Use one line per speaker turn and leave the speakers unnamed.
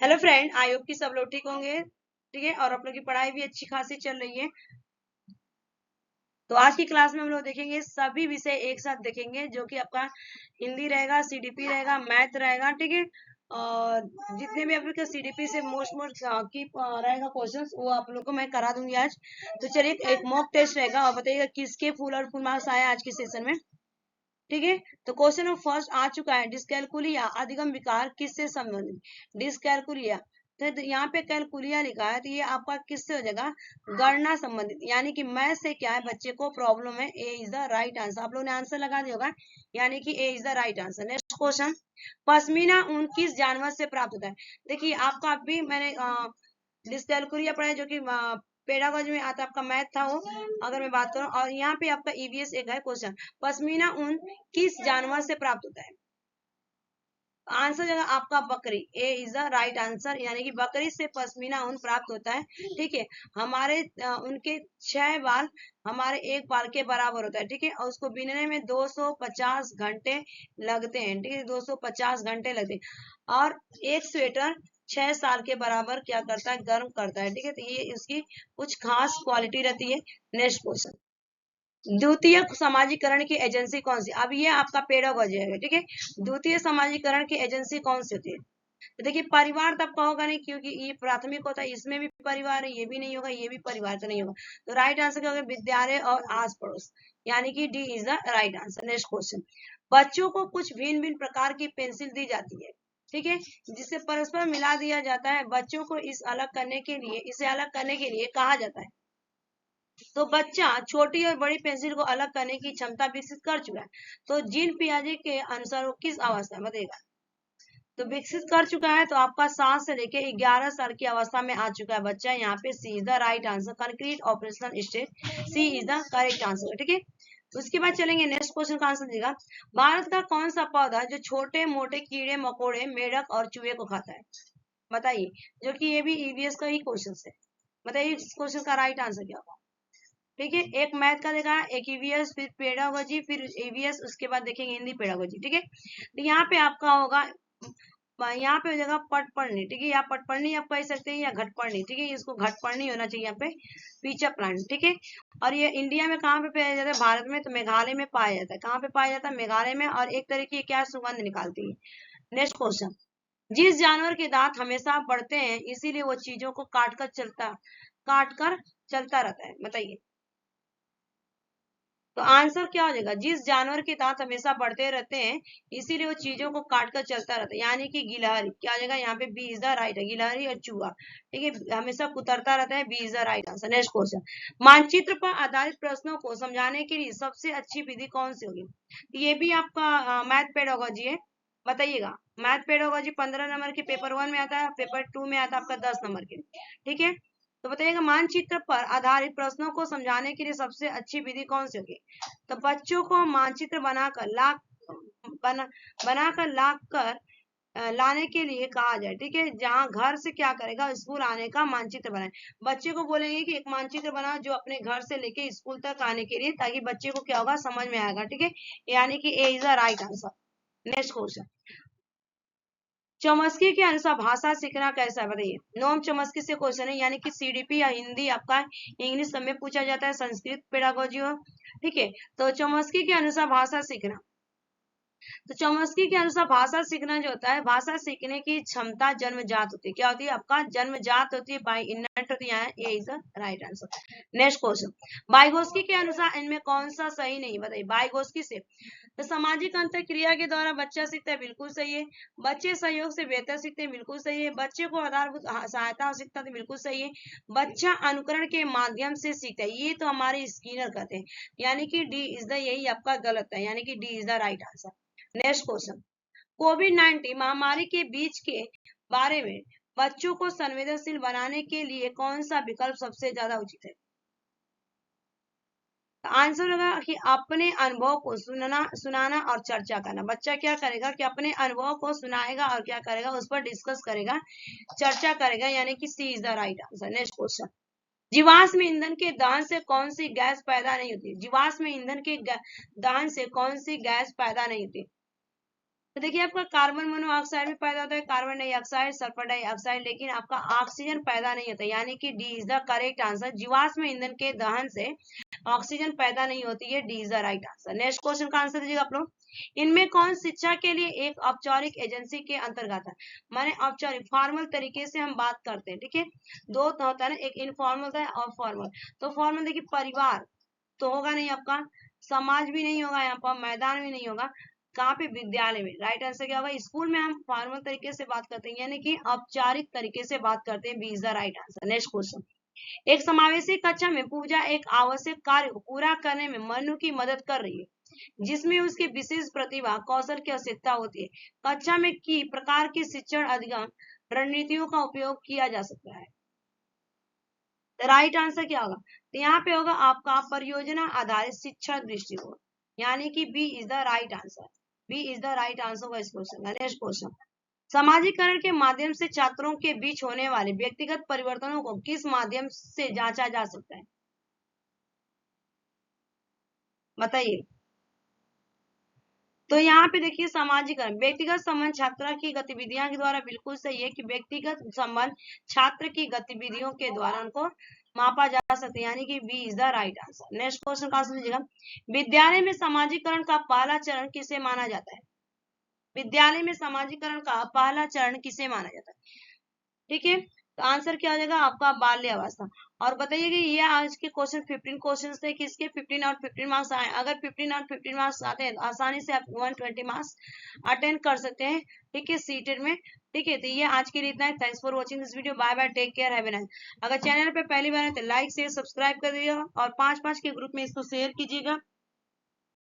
Hello friend, I hope कि सब लोग ठीक होंगे। ठीक है, और आप लोग की पढ़ाई भी अच्छी खासी चल रही है। तो आज की क्लास में हम लोग देखेंगे सभी विषय एक साथ देखेंगे, जो कि आपका हिंदी रहेगा, सीडीपी रहेगा, मैथ रहेगा। ठीक है, और जितने भी आप लोग का सीडीपी से मोस्ट मोस्ट की रहेगा क्वेश्चंस, वो आप लोग को मैं करा दूंगी आज। तो चलिए, एक मॉक टेस्ट रहेगा और बताइएगा किसके फुल और फुल मार्क्स आए आज के सेशन में। ठीक है, तो क्वेश्चन नंबर फर्स्ट आ चुका है। डिस्कैलकुलिया अधिगम विकार किससे संबंधित। डिस्कैलकुलिया, तो यहाँ पे कैलकुलिया लिखा है, तो ये आपका किससे हो जाएगा, गणना संबंधित, यानी कि मैथ से क्या है, बच्चे को प्रॉब्लम है। A is the right answer, आप लोगों ने आंसर लगा दिया होगा, यानी कि A is the right answer. Next question, pashmina ऊन किस जानवर से प्राप्त होता है। देखिए, आपका अभी मैंने डिस्कैलकुलिया पढ़ा है, जो कि पेडागोजी में आता है, आपका मैथ था वो। अगर मैं बात करूं, और यहाँ पे आपका ईवीएस एक है क्वेश्चन, पश्मीना ऊन किस जानवर से प्राप्त होता है। आंसर जगह आपका बकरी, ए इज द राइट आंसर, यानी कि बकरी से पश्मीना ऊन प्राप्त होता है। ठीक है, हमारे उनके 6 बाल हमारे एक बाल के बराबर होता है। ठीक है, और उसको बीनने में 250 घंटे लगते हैं। ठीक है, 250 घंटे लगते हैं, और एक स्वेटर 6 साल के बराबर क्या करता है, गर्म करता है। ठीक है, तो ये इसकी कुछ खास क्वालिटी रहती है। नेक्स्ट क्वेश्चन, द्वितीय समाजीकरण की एजेंसी कौन सी। अब ये आपका पेडागोजी है। ठीक है, द्वितीय समाजीकरण की एजेंसी कौन सी होती है। तो देखिए, परिवार तब का होगा नहीं, क्योंकि ये प्राथमिक होता है, इसमें भी परिवार है, ये भी नहीं होगा, ये भी परिवार तो नहीं होगा। तो राइट आंसर क्या होगा, विद्यालय और आस पड़ोस, यानी कि D is the right answer. Next question, बच्चों को कुछ भिन्न भिन्न प्रकार की पेंसिल दी जाती है। ठीक है, जिसे परस्पर मिला दिया जाता है। बच्चों को इसे अलग करने के लिए कहा जाता है। तो बच्चा छोटी और बड़ी पेंसिल को अलग करने की क्षमता विकसित कर चुका है। तो जीन पियाजे के अनुसार वो किस अवस्था में बताएगा। तो विकसित कर चुका है, तो आपका 7 से लेके 11 साल की अवस्था में आ चुका है बच्चा। यहाँ पे C is the right answer, concrete operational stage, C is the correct answer. ठीक है, उसके बाद चलेंगे नेक्स्ट क्वेश्चन का आंसर देगा। भारत का कौन सा पौधा जो छोटे मोटे कीड़े मकोड़े, मेढक और चूहे को खाता है, बताइए। जो कि ये भी ईवीएस का ही क्वेश्चन है। बताइए इस क्वेश्चन का राइट आंसर क्या होगा। ठीक है, एक मैथ का देखा, एक ईवीएस, फिर पेडागोजी, फिर ईवीएस, उसके बाद देखेंगे हिंदी पेडागोजी। ठीक है, तो यहाँ पे आपका होगा, यहाँ पे हो जाएगा पटपढ़नी। ठीक है, या पटपढ़नी आप कह सकते हैं, या घटपढ़नी। ठीक है, इसको घटपढ़नी होना चाहिए यहाँ पे, पीछा प्लांट। ठीक है, और ये इंडिया में कहाँ पे पाया जाता है, भारत में तो मेघालय में पाया जाता है। कहाँ पे पाया जाता है, मेघालय में, और एक तरह की क्या सुगंध निकालती है। नेक्स्ट क्वेश्चन, जिस जानवर के दांत हमेशा बढ़ते हैं, इसीलिए वो चीजों को काट कर चलता रहता है, बताइए। तो आंसर क्या हो जाएगा, जिस जानवर के दांत हमेशा बढ़ते रहते हैं, इसीलिए वो चीजों को काट कर चलता रहता है, यानी कि गिलहरी। क्या हो जाएगा, यहाँ पे बी इज द राइट है, गिलहरी और चूहा। ठीक है, हमेशा कुतरता रहता है, B is the right answer. Next question, मानचित्र पर आधारित प्रश्नों को समझाने के लिए सबसे अच्छी विधि कौन सी होगी। ये भी आपका मैथ पेडागोजी है, बताइएगा। मैथ पेडागोजी 15 नंबर के पेपर 1 में आता है, पेपर 2 में आता है आपका 10 नंबर के। ठीक है, तो बताइएगा, मानचित्र पर आधारित प्रश्नों को समझाने के लिए सबसे अच्छी विधि कौन सी होगी। तो बच्चों को मानचित्र बना बनाकर ला कर लाने के लिए कहा जाए। ठीक है, जहां घर से क्या करेगा, स्कूल आने का मानचित्र बनाए। बच्चे को बोलेंगे कि एक मानचित्र बनाओ जो अपने घर से लेके स्कूल तक आने के लिए, ताकि बच्चे को क्या होगा, समझ में आएगा। ठीक है, यानी कि A is the right answer. Next question, Chomsky के अनुसार भाषा सीखना कैसा है, बताइए। नोम चौमस्की से क्वेश्चन है, यानी कि सीडीपी या हिंदी आपका इंग्लिश सब में पूछा जाता है, संस्कृत पेडागोजी हो। ठीक है, तो चौमस्की के अनुसार भाषा सीखना, तो चौमस्की के अनुसार भाषा सीखना जो होता है, भाषा सीखने की क्षमता जन्मजात होती है। क्या होती है, आपका जन्मजात होती है, बाय इननेट होती है। ये is the right answer. Next question, Vygotsky के अनुसार इनमें कौन सा सही नहीं, बताइए। बाइगोस्की से, तो सामाजिक अंतर क्रिया के द्वारा बच्चा सीखता है, बिल्कुल सही है। बच्चे सहयोग से बेहतर सीखते हैं, बिल्कुल सही है। बच्चे को आधारभूत सहायता सीखता है, बिल्कुल सही है। बच्चा अनुकरण के माध्यम से सीखता है, ये तो हमारे स्किनर कहते हैं, यानी कि डी इज द, यही आपका गलत है, यानी कि D is the right answer. Next question, कोविड-19 महामारी के बीच के बारे में बच्चों को संवेदनशील बनाने के लिए कौन सा विकल्प सबसे ज्यादा उचित है। आंसर होगा कि अपने अनुभव को सुनाना और चर्चा करना। बच्चा क्या करेगा कि अपने अनुभव को सुनाएगा और क्या करेगा, उस पर डिस्कस करेगा, चर्चा करेगा, यानी कि C is the right answer. Next question, जीवाश्म ईंधन के दहन से कौन सी गैस पैदा नहीं होती। जीवाश्म ईंधन के दहन से कौन सी गैस पैदा नहीं होती। तो देखिए आपका कार्बन मोनोऑक्साइड भी पैदा होता है, कार्बन डाइऑक्साइड, सल्फर डाइऑक्साइड, लेकिन आपका ऑक्सीजन पैदा नहीं होता, यानी कि D is the correct answer. जीवाश्म ईंधन के दहन से ऑक्सीजन पैदा नहीं होती है, D is the right answer. Next question का आंसर दीजिएगा आप लोग। इनमें कौन शिक्षा के लिए एक औपचारिक एजेंसी के अंतर्गत है? माने औपचारिक फॉर्मल तरीके से हम बात करते हैं, ठीक है। दो तो होता है ना, एक इनफॉर्मल होता है और फॉर्मल। तो फॉर्मल देखिए परिवार तो होगा नहीं आपका, समाज भी नहीं होगा, यहाँ पर मैदान भी नहीं होगा, कहाँ पे? विद्यालय में। राइट आंसर क्या होगा? स्कूल में हम फॉर्मल तरीके से बात करते हैं, यानी कि औपचारिक तरीके से बात करते हैं, B is the right answer. Next question. एक समावेशी कक्षा में पूजा एक आवश्यक कार्य को पूरा करने में मनु की मदद कर रही है, जिसमें उसकी विशेष प्रतिभा कौशल की आवश्यकता होती है। कक्षा में की प्रकार की शिक्षण अधिगम रणनीतियों का उपयोग किया जा सकता है? राइट आंसर क्या होगा? तो यहाँ पे होगा आपका परियोजना आधारित शिक्षण दृष्टिकोण, यानी कि B is the right answer. B is the right answer होगा इस क्वेश्चन का। Next question. सामाजिकरण के माध्यम से छात्रों के बीच होने वाले व्यक्तिगत परिवर्तनों को किस माध्यम से जांचा जा सकता है? बताइए। तो यहाँ पे देखिए सामाजिकरण, व्यक्तिगत संबंध छात्रा की गतिविधियों के द्वारा, बिल्कुल सही है कि व्यक्तिगत संबंध छात्र की गतिविधियों के द्वारा उनको मापा जा सकता है, यानी कि B is the right answer. Next question का आंसर दीजिएगा। विद्यालय में सामाजिकरण का पहला चरण किसे माना जाता है? विद्यालय में सामाजिकरण का पहला चरण किसे माना जाता है? ठीक है, तो आंसर क्या हो जाएगा आपका? बाल्यावस्था। और बताइए कि ये आज के क्वेश्चन 15 क्वेश्चन थे, किसके 15 और 15 मार्क्स आए। अगर 15 और 15 मार्क्स आते हैं तो आसानी से आप 120 मार्क्स अटेंड कर सकते हैं, ठीक है, सीटेड में। ठीक है, तो ये आज के लिए इतना है। Thanks for watching this video. Bye bye, take care, have a nice. अगर चैनल पे पहली बार है तो लाइक शेयर सब्सक्राइब कर दीजिएगा और 5-5 के ग्रुप में इसको शेयर कीजिएगा।